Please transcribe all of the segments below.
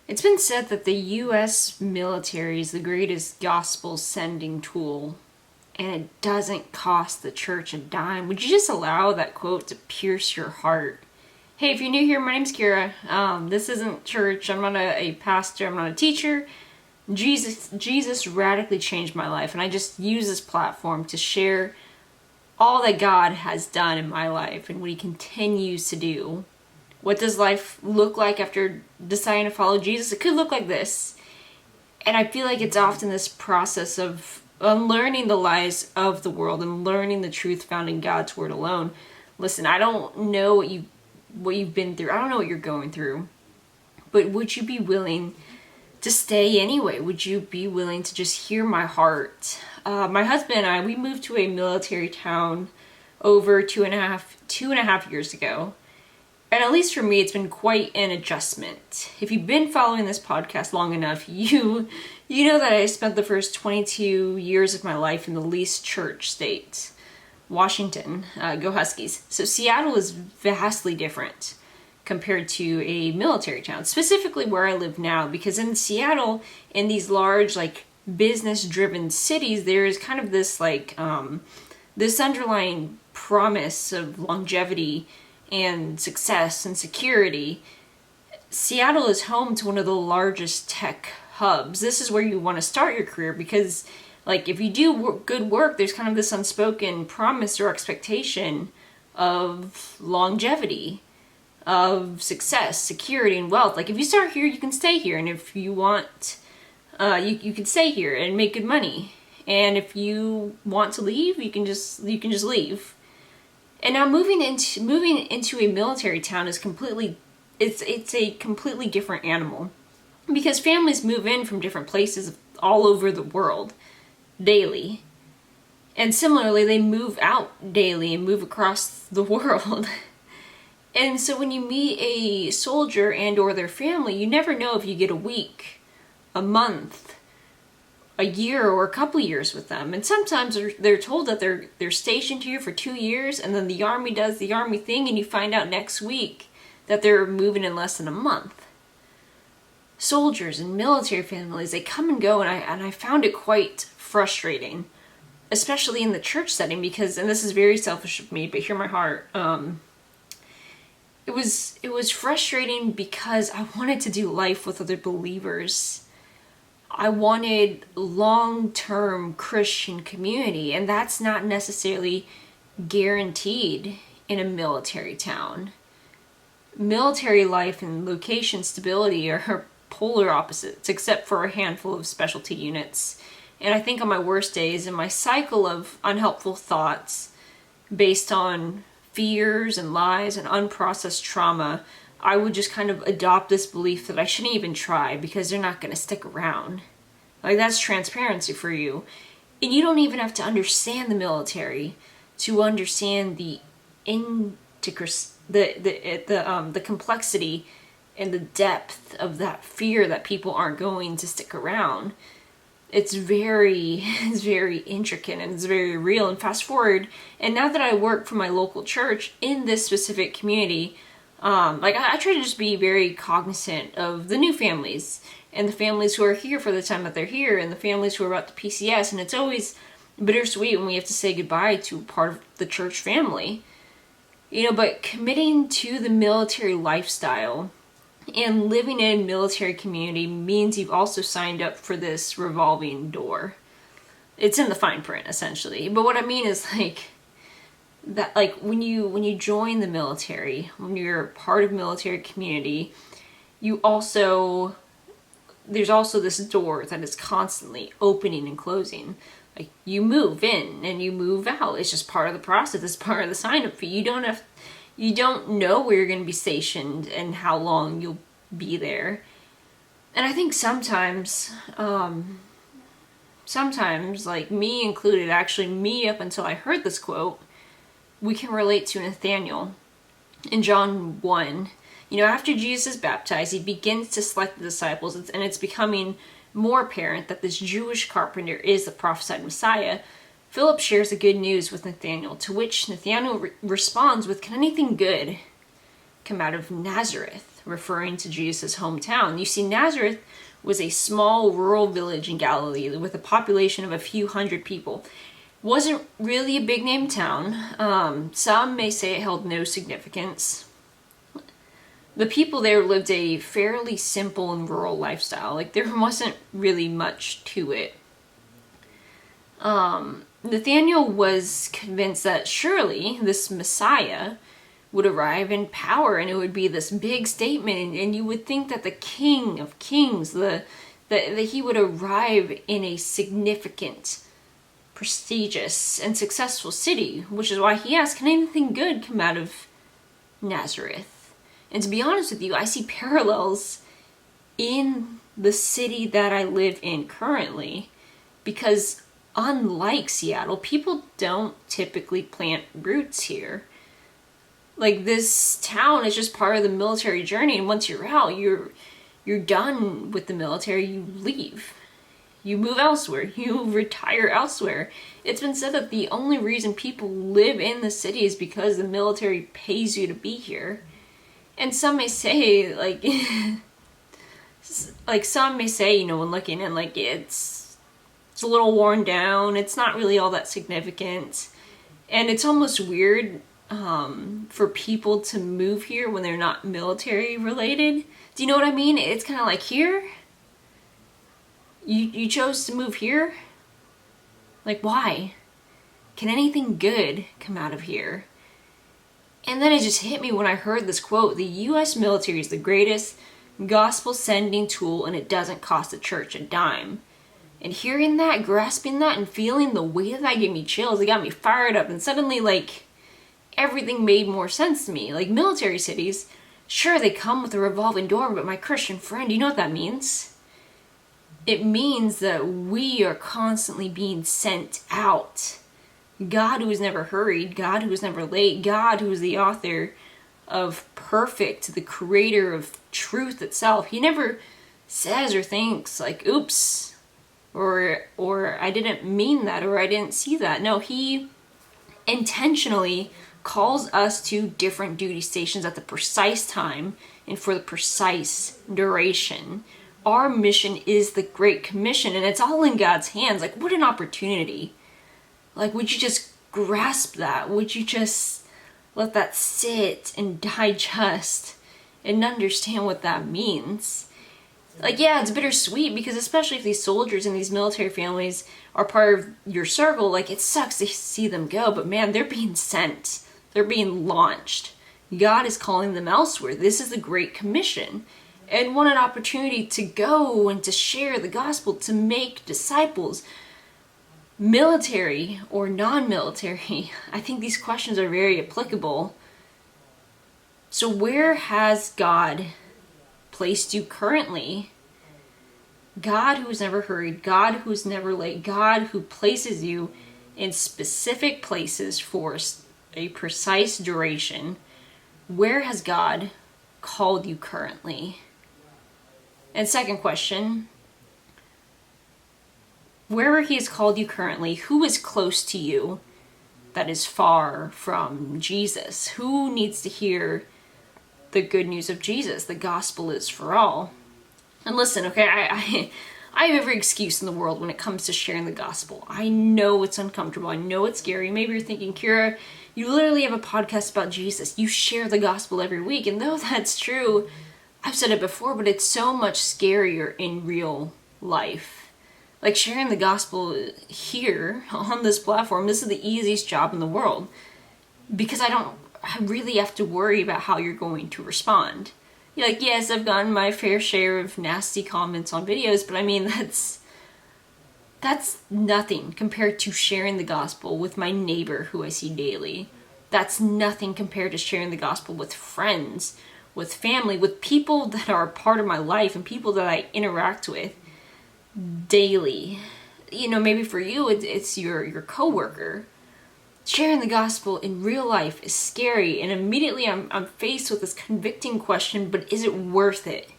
It's been said that the U.S. military is the greatest gospel sending tool, and it doesn't cost the church a dime. Would you just allow that quote to pierce your heart? Hey, if you're new here, my name's Kira. This isn't church. I'm not a pastor. I'm not a teacher. Jesus radically changed my life, and I just use this platform to share all that God has done in my life and what He continues to do. What does life look like after deciding to follow Jesus? It could look like this. And I feel like it's often this process of unlearning the lies of the world and learning the truth found in God's word alone. Listen, I don't know what you've been through. I don't know what you're going through. But would you be willing to stay anyway? Would you be willing to just hear my heart? My husband and I, we moved to a military town over two and a half years ago. And at least for me, it's been quite an adjustment. If you've been following this podcast long enough, you know that I spent the first 22 years of my life in the least church state, Washington. Go Huskies. So Seattle is vastly different compared to a military town, specifically where I live now, because in Seattle, in these large, business-driven cities, there is kind of this, this underlying promise of longevity and success and security. Seattle is home to one of the largest tech hubs. This is where you want to start your career because, if you do good work, there's kind of this unspoken promise or expectation of longevity, of success, security, and wealth. If you start here, you can stay here, and if you want, you can stay here and make good money. And if you want to leave, you can just leave. And now moving into a military town is it's a completely different animal, because families move in from different places all over the world daily. And similarly, they move out daily and move across the world. And so when you meet a soldier and or their family, you never know if you get a week, a month, a year, or a couple years with them. And sometimes they're told that they're stationed here for 2 years, and then the army does the army thing, and you find out next week that they're moving in less than a month. Soldiers and military families, they come and go, and I found it quite frustrating, especially in the church setting, because, and this is very selfish of me, but hear my heart, it was frustrating because I wanted to do life with other believers. I wanted long-term Christian community, and that's not necessarily guaranteed in a military town. Military life and location stability are polar opposites, except for a handful of specialty units. And I think on my worst days, in my cycle of unhelpful thoughts based on fears and lies and unprocessed trauma, I would just kind of adopt this belief that I shouldn't even try because they're not going to stick around. That's transparency for you. And you don't even have to understand the military to understand the complexity and the depth of that fear that people aren't going to stick around. It's very intricate and it's very real. And fast forward, and now that I work for my local church in this specific community, I try to just be very cognizant of the new families and the families who are here for the time that they're here and the families who are about to PCS. And it's always bittersweet when we have to say goodbye to part of the church family. But committing to the military lifestyle and living in a military community means you've also signed up for this revolving door. It's in the fine print, essentially. But what I mean is that when you join the military, when you're part of military community, there's also this door that is constantly opening and closing. You move in and you move out. It's just part of the process. It's part of the sign up fee. You don't know where you're going to be stationed and how long you'll be there. And I think sometimes, me included, actually me up until I heard this quote, we can relate to Nathaniel in John 1. After Jesus is baptized, he begins to select the disciples, and it's becoming more apparent that this Jewish carpenter is the prophesied Messiah. Philip shares the good news with Nathaniel, to which Nathaniel responds with, "Can anything good come out of Nazareth?" referring to Jesus' hometown. You see, Nazareth was a small rural village in Galilee with a population of a few hundred people. Wasn't really a big name town. Some may say it held no significance. The people there lived a fairly simple and rural lifestyle. Like, there wasn't really much to it. Nathanael was convinced that surely this Messiah would arrive in power, and it would be this big statement, and you would think that the King of Kings, that he would arrive in a significant, prestigious, and successful city, which is why he asked, can anything good come out of Nazareth? And to be honest with you, I see parallels in the city that I live in currently, because unlike Seattle, people don't typically plant roots here. Like, this town is just part of the military journey, and once you're out, you're done with the military, you leave. You move elsewhere, you retire elsewhere. It's been said that the only reason people live in the city is because the military pays you to be here. And some may say, like, some may say, you know, when looking in, like, it's a little worn down, it's not really all that significant. And it's almost weird for people to move here when they're not military related. Do you know what I mean? It's kind of like, here? You chose to move here? Like, why? Can anything good come out of here? And then it just hit me when I heard this quote: the U.S. military is the greatest gospel sending tool, and it doesn't cost the church a dime. And hearing that, grasping that, and feeling the weight of that gave me chills. It got me fired up, and suddenly, like, everything made more sense to me. Like, military cities, sure, they come with a revolving door, but my Christian friend, you know what that means? It means that we are constantly being sent out. God, who is never hurried, God, who is never late, God, who is the author of perfect, the creator of truth itself. He never says or thinks, like, oops, or I didn't mean that, or I didn't see that. No, he intentionally calls us to different duty stations at the precise time and for the precise duration. Our mission is the Great Commission, and it's all in God's hands. Like, what an opportunity. Like, would you just grasp that? Would you just let that sit and digest and understand what that means? Like, yeah, it's bittersweet, because especially if these soldiers and these military families are part of your circle, like, it sucks to see them go, but man, they're being sent. They're being launched. God is calling them elsewhere. This is the Great Commission. And what an opportunity to go and to share the gospel, to make disciples. Military or non-military, I think these questions are very applicable. So where has God placed you currently? God who is never hurried, God who is never late, God who places you in specific places for a precise duration. Where has God called you currently? And second question, wherever he has called you currently, who is close to you that is far from Jesus? Who needs to hear the good news of Jesus? The gospel is for all. And listen, okay, I have every excuse in the world when it comes to sharing the gospel. I know it's uncomfortable. I know it's scary. Maybe you're thinking, Kira, you literally have a podcast about Jesus. You share the gospel every week. And though that's true, I've said it before, but it's so much scarier in real life. Like, sharing the gospel here on this platform, this is the easiest job in the world, because I really have to worry about how you're going to respond. You're like, yes, I've gotten my fair share of nasty comments on videos, but I mean, that's nothing compared to sharing the gospel with my neighbor who I see daily. That's nothing compared to sharing the gospel with friends, with family, with people that are a part of my life and people that I interact with daily. You know, maybe for you, it's your coworker. Sharing the gospel in real life is scary, and immediately I'm faced with this convicting question, but is it worth it?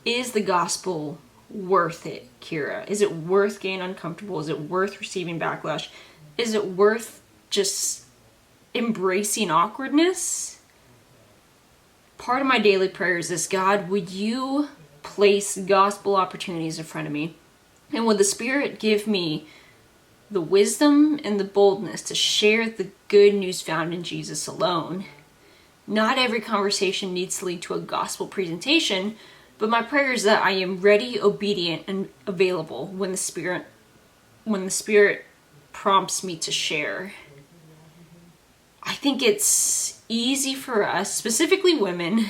Is the gospel worth it, Kira? Is it worth getting uncomfortable? Is it worth receiving backlash? Is it worth just embracing awkwardness? part of my daily prayer is this: God, would you place gospel opportunities in front of me? And would the Spirit give me the wisdom and the boldness to share the good news found in Jesus alone? Not every conversation needs to lead to a gospel presentation, but my prayer is that I am ready, obedient, and available when the Spirit prompts me to share. I think it's easy for us, specifically women,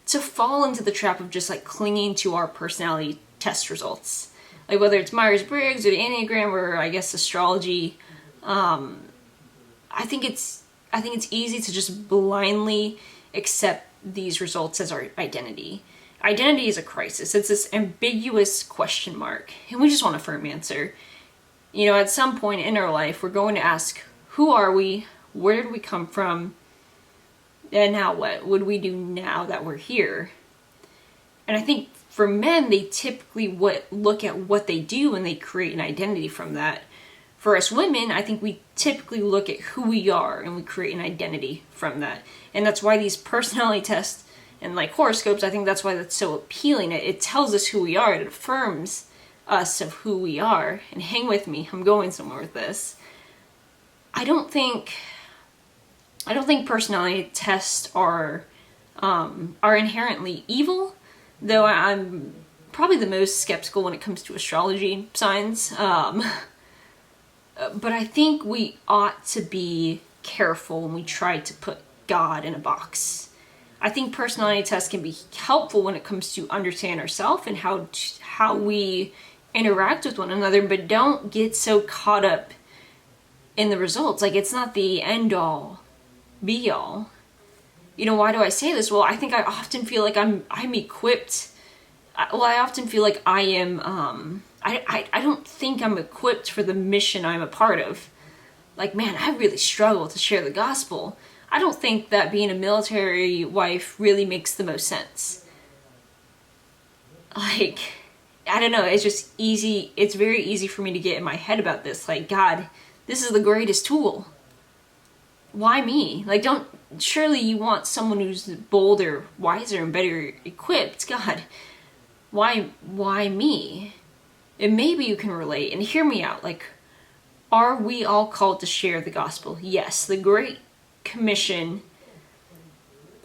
to fall into the trap of just like clinging to our personality test results. Like whether it's Myers-Briggs or the Enneagram or I guess astrology, I think it's easy to just blindly accept these results as our identity. Identity is a crisis. It's this ambiguous question mark, and we just want a firm answer. You know, at some point in our life, we're going to ask, who are we? Where did we come from? And now what would we do now that we're here? And I think for men, they typically look at what they do and they create an identity from that. For us women, I think we typically look at who we are and we create an identity from that. And that's why these personality tests and like horoscopes, I think that's why that's so appealing. It tells us who we are. It affirms us of who we are. And hang with me, I'm going somewhere with this. I don't think personality tests are inherently evil, though I'm probably the most skeptical when it comes to astrology signs. But I think we ought to be careful when we try to put God in a box. I think personality tests can be helpful when it comes to understand ourselves and how we interact with one another, but don't get so caught up in the results. Like, it's not the end all be all. You know, why do I say this? Well, I think I often feel like I'm equipped. I often feel like I am, I don't think I'm equipped for the mission I'm a part of. Like, man, I really struggle to share the gospel. I don't think that being a military wife really makes the most sense. Like, I don't know, it's just easy. It's very easy for me to get in my head about this. Like, God, this is the greatest tool. Why me? Like, surely you want someone who's bolder, wiser, and better equipped. God, why me? And maybe you can relate, and hear me out. Like, are we all called to share the gospel? Yes, the Great Commission,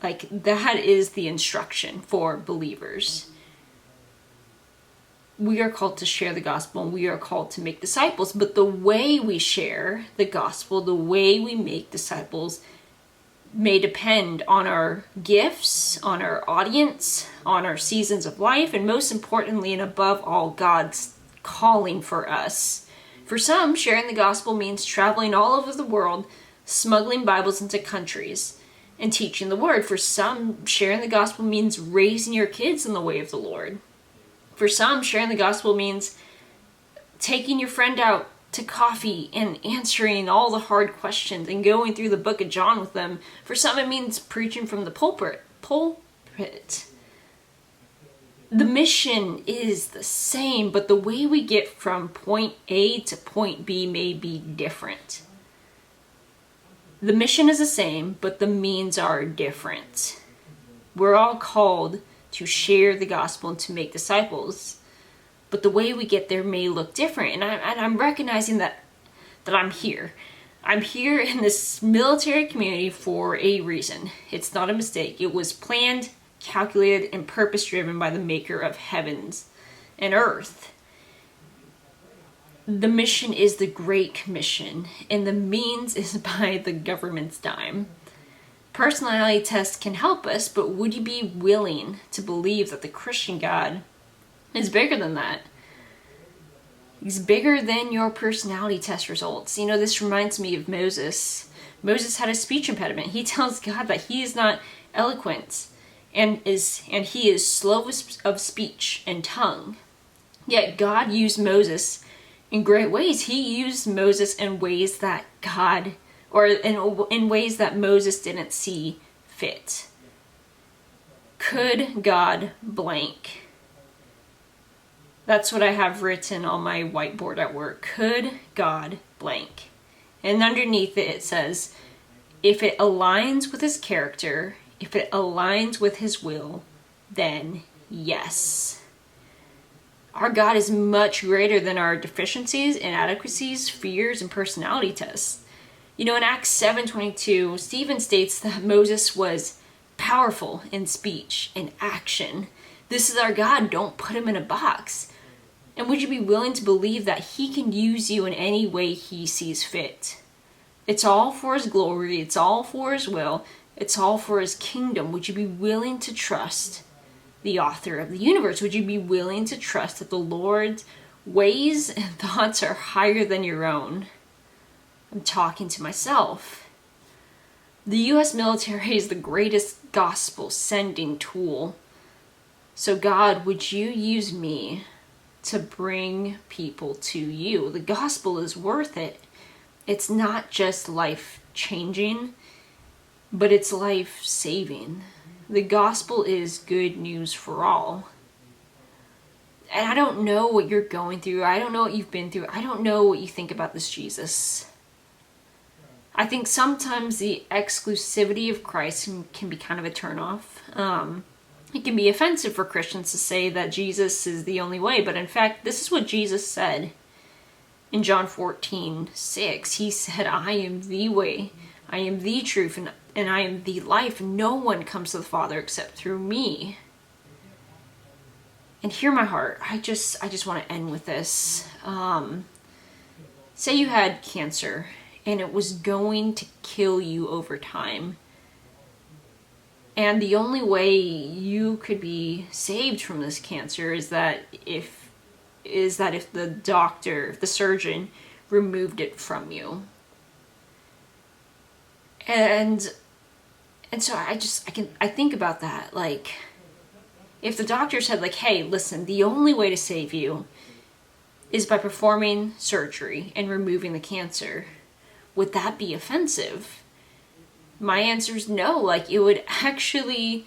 like, that is the instruction for believers. We are called to share the gospel, and we are called to make disciples. But the way we share the gospel, the way we make disciples, may depend on our gifts, on our audience, on our seasons of life, and most importantly and above all, God's calling for us. For some, sharing the gospel means traveling all over the world, smuggling Bibles into countries, and teaching the word. For some, sharing the gospel means raising your kids in the way of the Lord. For some, sharing the gospel means taking your friend out to coffee and answering all the hard questions and going through the book of John with them. For some, it means preaching from the pulpit. The mission is the same, but the way we get from point A to point B may be different. The mission is the same, but the means are different. We're all called to share the gospel and to make disciples, but the way we get there may look different. And I'm recognizing that I'm here. I'm here in this military community for a reason. It's not a mistake. It was planned, calculated, and purpose-driven by the maker of heavens and earth. The mission is the Great Commission, and the means is by the government's dime. Personality tests can help us, but would you be willing to believe that the Christian God is bigger than that? He's bigger than your personality test results. You know, this reminds me of Moses. Moses had a speech impediment. He tells God that he is not eloquent and he is slow of speech and tongue. Yet God used Moses in great ways. He used Moses in ways that in ways that Moses didn't see fit. Could God blank? That's what I have written on my whiteboard at work. Could God blank? And underneath it says, if it aligns with his character If it aligns with his will, then yes. Our God is much greater than our deficiencies, inadequacies, fears, and personality tests. You know, in Acts 7:22, Stephen states that Moses was powerful in speech and action. This is our God. Don't put him in a box. And would you be willing to believe that he can use you in any way he sees fit? It's all for his glory. It's all for his will. It's all for his kingdom. Would you be willing to trust the author of the universe? Would you be willing to trust that the Lord's ways and thoughts are higher than your own? I'm talking to myself. The U.S. military is the greatest gospel sending tool. So God, would you use me to bring people to you? The gospel is worth it. It's not just life changing, but it's life saving. The gospel is good news for all. And I don't know what you're going through. I don't know what you've been through. I don't know what you think about this Jesus. I think sometimes the exclusivity of Christ can be kind of a turnoff. It can be offensive for Christians to say that Jesus is the only way, but in fact, this is what Jesus said in John 14:6. He said, I am the way, I am the truth, and I am the life. No one comes to the Father except through me. And hear my heart. I just want to end with this. Say you had cancer and it was going to kill you over time. And the only way you could be saved from this cancer is that if the doctor, if the surgeon removed it from you. And so I think about that. Like, if the doctor said, like, hey, listen, the only way to save you is by performing surgery and removing the cancer, would that be offensive? My answer is no. Like, it would actually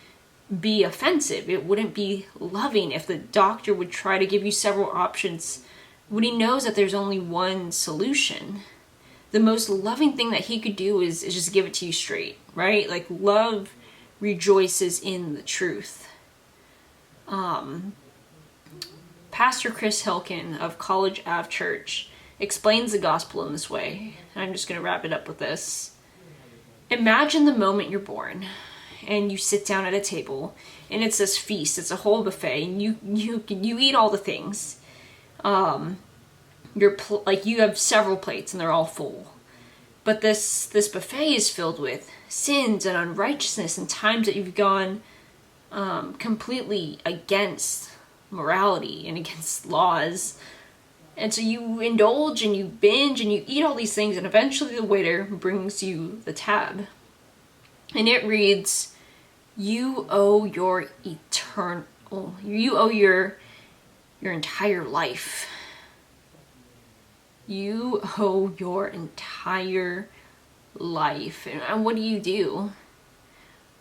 be offensive. It wouldn't be loving if the doctor would try to give you several options when he knows that there's only one solution. The most loving thing that he could do is just give it to you straight, right? Like, love rejoices in the truth. Pastor Chris Hilkin of College Ave Church explains the gospel in this way. I'm just going to wrap it up with this. Imagine the moment you're born and you sit down at a table and it's this feast. It's a whole buffet and you eat all the things. You have several plates and they're all full. But this buffet is filled with sins and unrighteousness and times that you've gone completely against morality and against laws. And so you indulge and you binge and you eat all these things, and eventually the waiter brings you the tab. And it reads, you owe your entire life. You owe your entire life. And what do?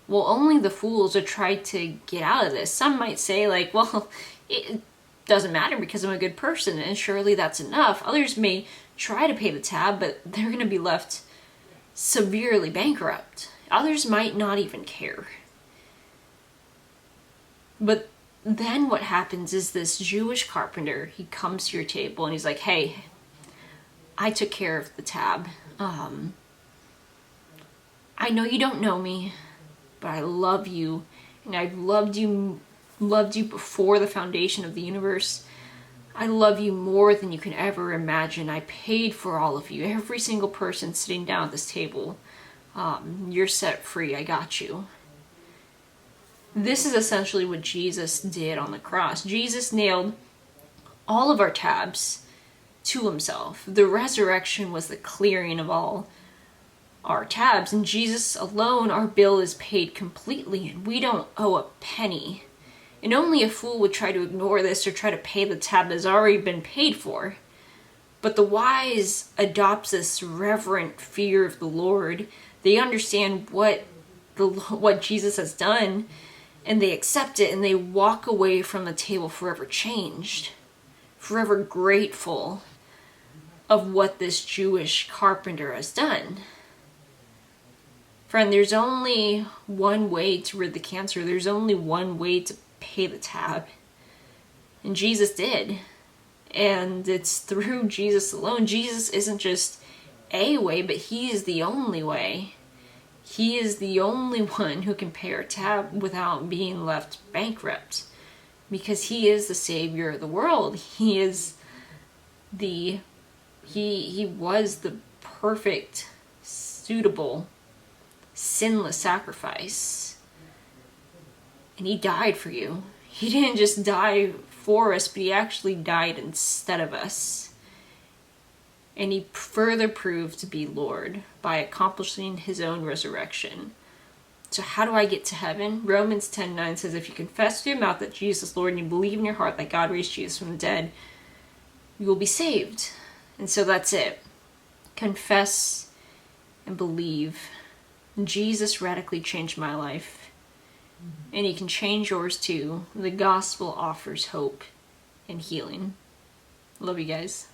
Well, only the fools are trying to get out of this. Some might say, like, well, it doesn't matter because I'm a good person, and surely that's enough. Others may try to pay the tab, but they're going to be left severely bankrupt. Others might not even care. But then what happens is this Jewish carpenter, he comes to your table and he's like, hey, I took care of the tab. I know you don't know me, but I love you, and I've loved you before the foundation of the universe. I love you more than you can ever imagine. I paid for all of you, every single person sitting down at this table. You're set free. I got you. This is essentially what Jesus did on the cross. Jesus nailed all of our tabs to himself. The resurrection was the clearing of all our tabs. And Jesus alone, our bill is paid completely, and we don't owe a penny. And only a fool would try to ignore this or try to pay the tab that's already been paid for. But the wise adopt this reverent fear of the Lord. They understand what Jesus has done, and they accept it, and they walk away from the table forever changed, forever grateful of what this Jewish carpenter has done. Friend, there's only one way to rid the cancer. There's only one way to pay the tab. And Jesus did. And it's through Jesus alone. Jesus isn't just a way, but he is the only way. He is the only one who can pay our tab without being left bankrupt. Because he is the Savior of the world. He is he was the perfect, suitable, sinless sacrifice. And he died for you. He didn't just die for us, but he actually died instead of us. And he further proved to be Lord by accomplishing his own resurrection. So how do I get to heaven? Romans 10:9 says, if you confess with your mouth that Jesus is Lord and you believe in your heart that God raised Jesus from the dead, you will be saved. And so that's it. Confess and believe. Jesus radically changed my life. And he can change yours too. The gospel offers hope and healing. Love you guys.